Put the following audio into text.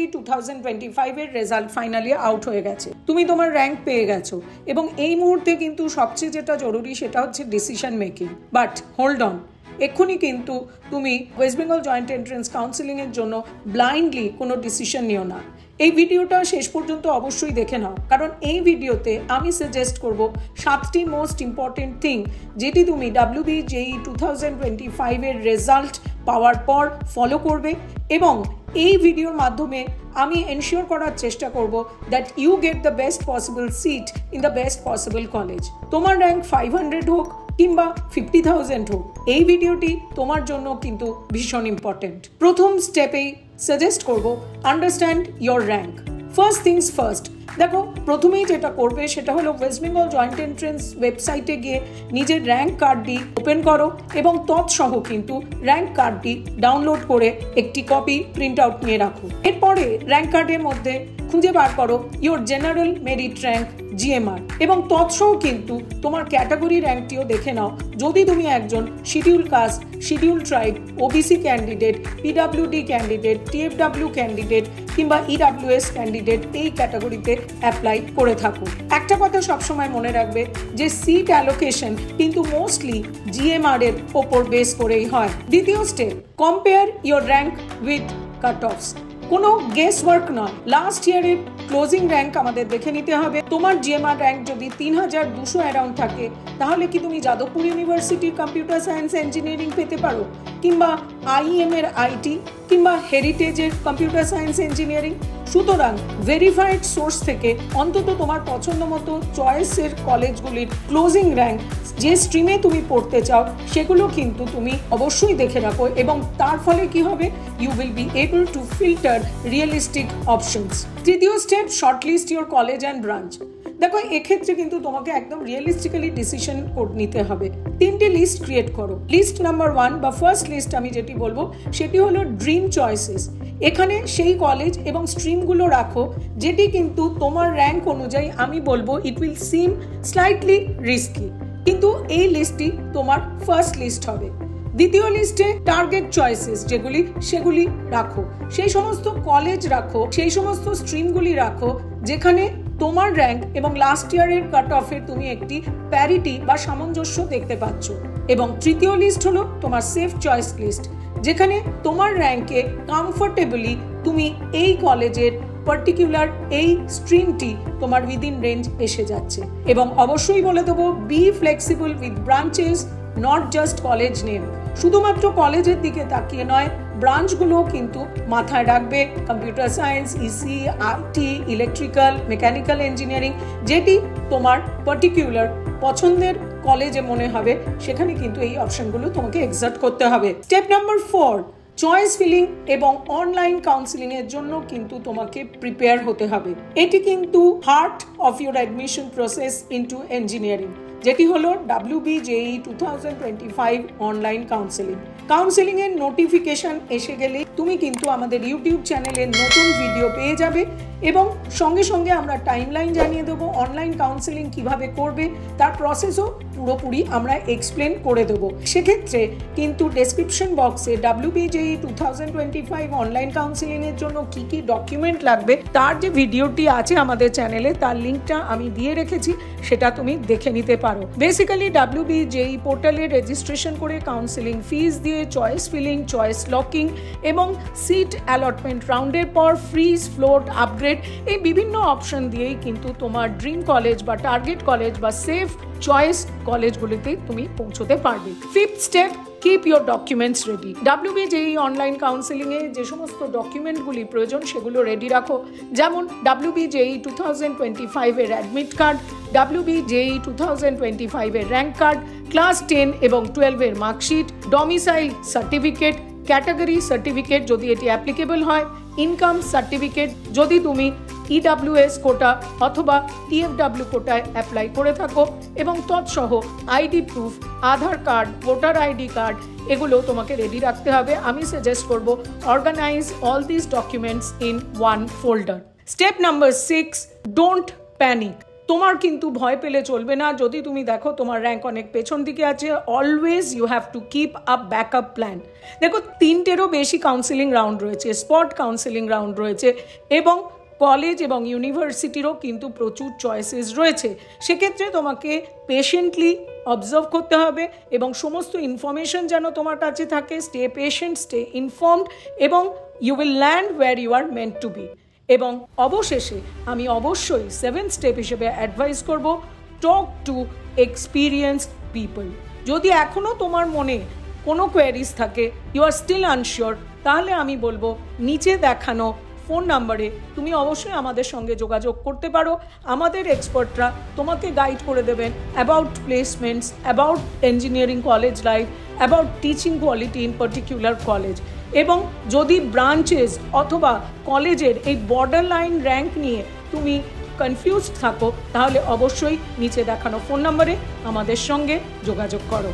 WBJEE 2025 এর result finally out হয়ে গেছে, তুমি তোমার র্যাঙ্ক পেয়ে গেছো এবং এই মুহূর্তে কিন্তু সবচেয়ে যেটা জরুরি সেটা হচ্ছে decision making. But hold on, এক্ষুনি কিন্তু তুমি ওয়েস্ট বেঙ্গল জয়েন্ট এন্ট্রান্স কাউন্সিলিংয়ের জন্য ব্লাইন্ডলি কোনো ডিসিশন নিও না। এই ভিডিওটা শেষ পর্যন্ত অবশ্যই দেখে নাও, কারণ এই ভিডিওতে আমি সাজেস্ট করব 7টি মোস্ট ইম্পর্টেন্ট থিং যেটি তুমি WBJEE 2025 এর রেজাল্ট পাওয়ার পর ফলো করবে এবং এই ভিডিওর মাধ্যমে আমি এনশিওর করার চেষ্টা করব that you get the best possible seat in the best possible college. তোমার র্যাঙ্ক 500 হোক কিংবা 50,000 হোক, এই ভিডিওটি তোমার জন্য কিন্তু ভীষণ ইম্পর্টেন্ট। প্রথম স্টেপেই সাজেস্ট করব understand your rank. First things first, দেখো প্রথমেই যেটা করবে সেটা হলো ওয়েস্ট বেঙ্গল জয়েন্ট এন্ট্রান্স ওয়েবসাইটে গিয়ে নিজের র্যাঙ্ক কার্ডটি ওপেন করো এবং তৎসহ কিন্তু র্যাঙ্ক কার্ডটি ডাউনলোড করে একটি কপি প্রিন্ট আউট নিয়ে রাখো। এরপরে র্যাঙ্ক কার্ডের মধ্যে খুঁজে বার করো your general merit rank GMR এবং তৎসহ কিন্তু তোমার ক্যাটাগরি র্যাঙ্কটিও দেখে নাও। যদি তুমি একজন schedule caste, schedule tribe, OBC candidate, PWD candidate, TFW candidate কিংবা EWS ক্যান্ডিডেট এই ক্যাটাগরিতে অ্যাপ্লাই করে থাকো। একটা কথা সবসময় মনে রাখবে যে সিট অ্যালোকেশন কিন্তু মোস্টলি GMR এর ওপর বেস করেই হয়। দ্বিতীয় step, compare your rank with cut offs. কোনো গেস ওয়ার্ক নয়, লাস্ট ইয়ারের ক্লোজিং র্যাঙ্ক আমাদের দেখে নিতে হবে। তোমার GMR র্যাঙ্ক যদি 3,200 অ্যারাউন্ড থাকে তাহলে কি তুমি যাদবপুর ইউনিভার্সিটির কম্পিউটার সায়েন্স ইঞ্জিনিয়ারিং পেতে পারো কিংবা IEM এর IT কিংবা হেরিটেজের কম্পিউটার সায়েন্স ইঞ্জিনিয়ারিং। সুতরাং ভেরিফাইড সোর্স থেকে অন্তত তোমার পছন্দ মতো চয়েসের কলেজগুলির ক্লোজিং র্যাঙ্ক, যে স্ট্রিমে তুমি পড়তে চাও সেগুলো কিন্তু তুমি অবশ্যই দেখে রাখো এবং তার ফলে কি হবে, you will be able to filter realistic options. তৃতীয় step, shortlist your college and branch. দেখো এক্ষেত্রে কিন্তু তোমাকে একদম রিয়েলিস্টিক্যালি ডিসিশন নিতে হবে। 3টি লিস্ট ক্রিয়েট করো। লিস্ট নাম্বার 1 বা ফার্স্ট লিস্ট আমি যেটি বলবো সেটি হলো ড্রিম চয়েসেস। এখানে সেই কলেজ এবং স্ট্রিমগুলো রাখো যেটি কিন্তু তোমার র্যাঙ্ক অনুযায়ী আমি বলবো it will SIM slightly risky, কিন্তু এই লিস্টটি তোমার ফার্স্ট লিস্ট হবে। দ্বিতীয় লিস্টে টার্গেট চয়েসেস যেগুলি সেগুলি রাখো, সেই সমস্ত কলেজ রাখো, সেই সমস্ত স্ট্রিমগুলি রাখো যেখানে তোমার র্যাঙ্ক এবং লাস্ট ইয়ারের কাট অফে তুমি একটি প্যারিটি বা সামঞ্জস্য দেখতে পাচ্ছ। এবং তৃতীয় লিস্ট হলো তোমার সেফ চয়েস লিস্ট, যেখানে তোমার র্যাঙ্কে কমফোর্টেবলি তুমি এই কলেজের পার্টিকুলার এই স্ট্রিমটি তোমার উইদিন রেঞ্জ এসে যাচ্ছে। এবং অবশ্যই বলে দেবো, be flexible with branches, not just college name. শুধুমাত্র কলেজের দিকে তাকিয়ে নয়, ব্রাঞ্চগুলো কিন্তু মাথায় রাখবে। Computer science, EC, IT, electrical, mechanical engineering, যেটি তোমার পার্টিকুলার পছন্দের কলেজে মনে হবে সেখানে কিন্তু এই অপশনগুলো তোমাকে এক্সাক্ট করতে হবে। স্টেপ নাম্বার 4, চয়েস ফিলিং এবং অনলাইন কাউন্সিলিং এর জন্য কিন্তু তোমাকে প্রিপেয়ার হতে হবে। এটি কিন্তু heart of your admission process into engineering, যেটি হলো WBJEE 2025 অনলাইন কাউন্সিলিং। কাউন্সিলিং এর নোটিফিকেশন এসে গেলে তুমি কিন্তু আমাদের ইউটিউব চ্যানেলের নতুন ভিডিও পেয়ে যাবে এবং সঙ্গে সঙ্গে আমরা টাইমলাইন জানিয়ে দেবো। অনলাইন কাউন্সিলিং কিভাবে করবে তার প্রসেসও পুরোপুরি আমরা এক্সপ্লেন করে দেবো। সেক্ষেত্রে কিন্তু ডেসক্রিপশন বক্সে WBJEE 2025 অনলাইন কাউন্সিলিং এর জন্য কি কি ডকুমেন্ট লাগবে তার যে ভিডিওটি আছে আমাদের চ্যানেলে, তার লিঙ্কটা আমি দিয়ে রেখেছি, সেটা তুমি দেখে নিতে পারো। বেসিক্যালি WBJEE পোর্টালে রেজিস্ট্রেশন করে কাউন্সিলিং ফিস দিয়ে চয়েস ফিলিং, চয়েস লকিং এবং সিট অ্যালটমেন্ট রাউন্ডের পর ফ্রিজ, ফ্লোট, আপগ্রেড এই বিভিন্ন অপশন দিয়েই কিন্তু তোমার ড্রিম কলেজ বা টার্গেট কলেজ বা সেফ চয়েস কলেজগুলিতে তুমি পৌঁছতে পারবে। Fifth step, keep your documents ready. WBJEE online কাউন্সিলিংয়ে যে সমস্ত ডকুমেন্টগুলি প্রয়োজন সেগুলো রেডি রাখো, যেমন WBJEE 2025 এর অ্যাডমিট কার্ড, WBJEE 2025 এর র্যাঙ্ক কার্ড, ক্লাস 10 এবং 12 এর marksheet, domicile certificate, category certificate যদি এটি অ্যাপ্লিকেবল হয়, ইনকাম সার্টিফিকেট যদি তুমি EWS কোটা অথবা TFW কোটায় অ্যাপ্লাই করে থাকো এবং তৎসহ ID proof, Aadhaar card, voter ID card, এগুলো তোমাকে রেডি রাখতে হবে। আমি সাজেস্ট করব organise all this documents in one folder. Step number 6, don't panic. তোমার কিন্তু ভয় পেলে চলবে না। যদি তুমি দেখো তোমার র্যাঙ্ক অনেক পেছন দিকে আছে, always you have to keep a backup plan. দেখো 3টেরও বেশি কাউন্সিলিং রাউন্ড রয়েছে, স্পট কাউন্সিলিং রাউন্ড রয়েছে, এবং কলেজ এবং ইউনিভার্সিটিরও কিন্তু প্রচুর চয়েসেস রয়েছে। সেক্ষেত্রে তোমাকে পেশেন্টলি অবজার্ভ করতে হবে এবং সমস্ত ইনফরমেশন যেন তোমার কাছে থাকে। স্টে পেশেন্ট, স্টে ইনফর্মড, এবং you will land where you are meant to be. এবং অবশেষে আমি অবশ্যই 7th স্টেপ হিসেবে অ্যাডভাইস করব, টক টু এক্সপিরিয়েন্সড পিপল। যদি এখনও তোমার মনে কোনো কোয়ারিজ থাকে, ইউ আর স্টিল আনশিওর, তাহলে আমি বলবো নিচে দেখানো ফোন নাম্বারে তুমি অবশ্যই আমাদের সঙ্গে যোগাযোগ করতে পারো। আমাদের এক্সপার্টরা তোমাকে গাইড করে দেবেন about placements, about engineering college life, about teaching quality in particular college. এবং যদি ব্রাঞ্চেস অথবা কলেজের এই বর্ডার লাইন র্যাঙ্ক নিয়ে তুমি কনফিউজড থাকো, তাহলে অবশ্যই নিচে দেখানো ফোন নাম্বারে আমাদের সঙ্গে যোগাযোগ করো।